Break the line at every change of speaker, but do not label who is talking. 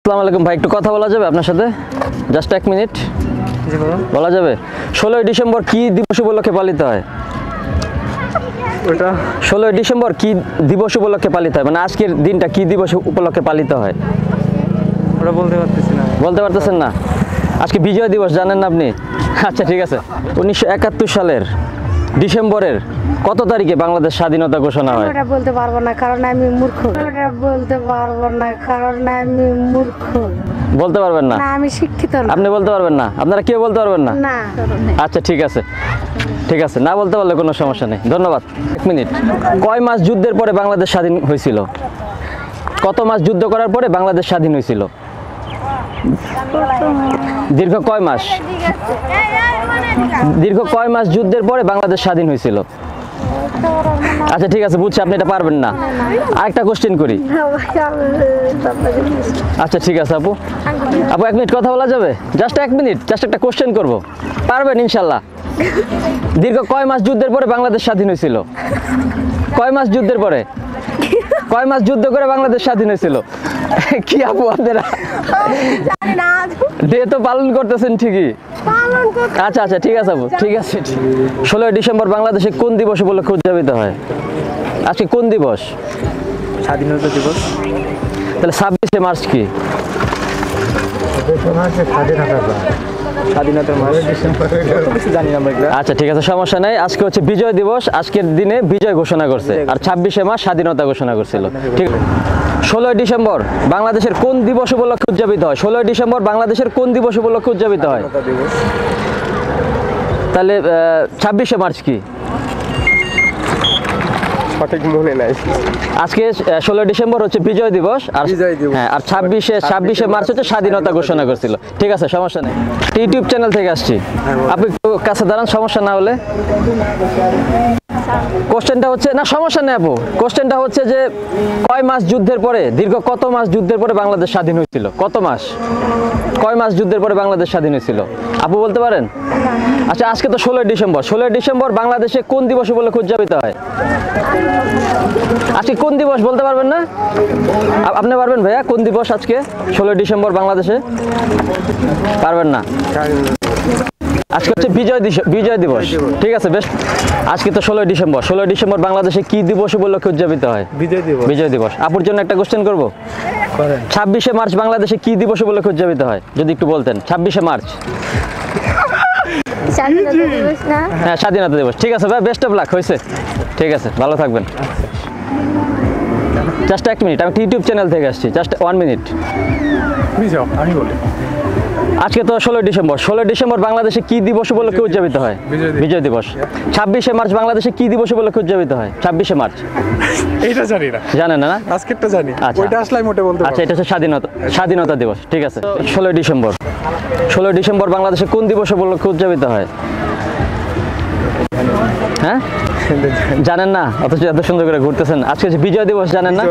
আসসালামু আলাইকুম ভাই, একটু কথা বলা যাবে আপনার সাথে? জাস্ট 1 মিনিট বলা যাবে? 16ই ডিসেম্বর কি দিবস উপলক্ষে পালিত হয়? 16ই ডিসেম্বর কি দিবস উপলক্ষে পালিত হয়, মানে আজকের দিনটা কি দিবস উপলক্ষে পালিত হয়?
ওটা বলতে পারতেছি না।
বলতে পারতেছেন না? আজকে বিজয় দিবস, জানেন না আপনি? আচ্ছা ঠিক আছে। 1971 সালের ডিসেম্বরের কত তারিখে বাংলাদেশ স্বাধীনতা ঘোষণা হয়?
ওটা বলতে পারবো না কারণ আমি মূর্খ। ওটা বলতে পারবো না কারণ আমি মূর্খ।
বলতে পারবেন না?
না, আমি শিক্ষিত না।
আপনি বলতে পারবেন না? আপনারা কেউ বলতে পারবেন না?
না।
আচ্ছা ঠিক আছে, ঠিক আছে, না বলতে পারলে কোনো সমস্যা নেই, ধন্যবাদ। 1 মিনিট। কয় মাস যুদ্ধের পরে বাংলাদেশ স্বাধীন হয়েছিল? কত মাস যুদ্ধ করার পরে বাংলাদেশ স্বাধীন হয়েছিল? দীর্ঘ কয় মাস? দীর্ঘ কয় মাস যুদ্ধের পরে বাংলাদেশ স্বাধীন হয়েছিল? আচ্ছা ঠিক আছে, বুঝছি আপনি এটা পারবেন না। আরেকটা কোশ্চেন করি। আচ্ছা ঠিক আছে আপু, 1 মিনিট কথা বলা যাবে? জাস্ট 1 মিনিট, জাস্ট একটা কোশ্চেন করব, পারবেন ইনশাল্লাহ? দীর্ঘ কয় মাস যুদ্ধের পরে বাংলাদেশ স্বাধীন হয়েছিল? কয় মাস যুদ্ধের পরে? কয় মাস যুদ্ধ করে বাংলাদেশ স্বাধীন হয়েছিল? কি আপু আপনারা ডে তো পালন করতেছেন ঠিকই। আচ্ছা আচ্ছা ঠিক আছে আপু, ঠিক আছে। 16ই ডিসেম্বর বাংলাদেশে কোন দিবস উপলক্ষে উদযাপিত হয়? আজকে কোন দিবস?
স্বাধীনতা দিবস।
তাহলে 26শে মার্চ কি?
স্বাধীনতার মাস। কিছু জানি না আমরা এগুলা।
আচ্ছা ঠিক আছে, সমস্যা নাই। আজকে হচ্ছে বিজয় দিবস, আজকের দিনে বিজয় ঘোষণা করছে, আর 26শে মার্চ স্বাধীনতা ঘোষণা করছিল। ঠিক। 16ই ডিসেম্বর বাংলাদেশের কোন দিবস উপলক্ষে উদযাপিত হয়? 16ই ডিসেম্বর বাংলাদেশের কোন দিবস উপলক্ষে উদযাপিত হয়?
স্বাধীনতা দিবস।
তাহলে 26শে মার্চ কি?
সঠিক মনে নাই।
আজকে 16ই ডিসেম্বর হচ্ছে বিজয় দিবস, আর
বিজয় দিবস।
হ্যাঁ, আর 26শে মার্চ হচ্ছে স্বাধীনতা ঘোষণা করছিল। ঠিক আছে, সমস্যা নেই। ইউটিউব চ্যানেল থেকে আসছি, আপনি একটু কাছে দাঁড়ান, সমস্যা না হলে। কোশ্চেনটা হচ্ছে, না সমস্যা নেই আপু, কোশ্চেনটা হচ্ছে যে কয় মাস যুদ্ধের পরে, দীর্ঘ কত মাস যুদ্ধের পরে বাংলাদেশ স্বাধীন হয়েছিল? কত মাস, কয় মাস যুদ্ধের পরে বাংলাদেশ স্বাধীন হয়েছিল? আপু বলতে পারেন? আচ্ছা আজকে তো 16ই ডিসেম্বর, 16ই ডিসেম্বর বাংলাদেশে কোন দিবস উপলক্ষে উদযাপিত হয়? আজকে কোন দিবস বলতে পারবেন না? আপনি পারবেন ভাইয়া, কোন দিবস আজকে 16ই ডিসেম্বর বাংলাদেশে? পারবেন না? আজকে হচ্ছে বিজয় দিবস। ঠিক আছে, বেশ। আজকে তো 16ই ডিসেম্বর, 16ই ডিসেম্বর বাংলাদেশে কি দিবস উপলক্ষে উদযাপিত হয়?
বিজয় দিবস।
বিজয় দিবস। আপুর জন্য একটা কোশ্চেন করবো। 26শে মার্চ বাংলাদেশে কি দিবস উপলক্ষে উদযাপিত হয়, যদি একটু বলতেন? 26শে মার্চ।
স্বাধীনতা দিবস না?
হ্যাঁ, স্বাধীনতা দিবস। ঠিক আছে ভাই, বেস্ট অফ লাক, হয়েছে। ঠিক আছে, ভালো থাকবেন। জাস্ট 1 মিনিট, আমি ইউটিউব চ্যানেল থেকে আসছি, জাস্ট 1 মিনিট।
আমি বলি।
আজকে তো 16ই ডিসেম্বর, 16ই ডিসেম্বর বাংলাদেশে কি দিবস উপলক্ষে উদযাপিত হয়? বিজয় দিবস। 26শে মার্চ বাংলাদেশে কি দিবস উপলক্ষে উদযাপিত হয়? 26শে মার্চ।
এইটা জানি না।
জানেন না?
আজকেরটা জানি।
আচ্ছা।
ওইটা আসলে মোটে বলতে
আচ্ছা, এটা হচ্ছে স্বাধীনতা দিবস। ঠিক আছে, 16ই ডিসেম্বর, 16ই ডিসেম্বর বাংলাদেশে কোন দিবস উপলক্ষে উদযাপিত হয়? হ্যাঁ, জানেন না? অথচ এত সুন্দর করে ঘুরতেছেন। আজকে হচ্ছে বিজয় দিবস, জানেন না?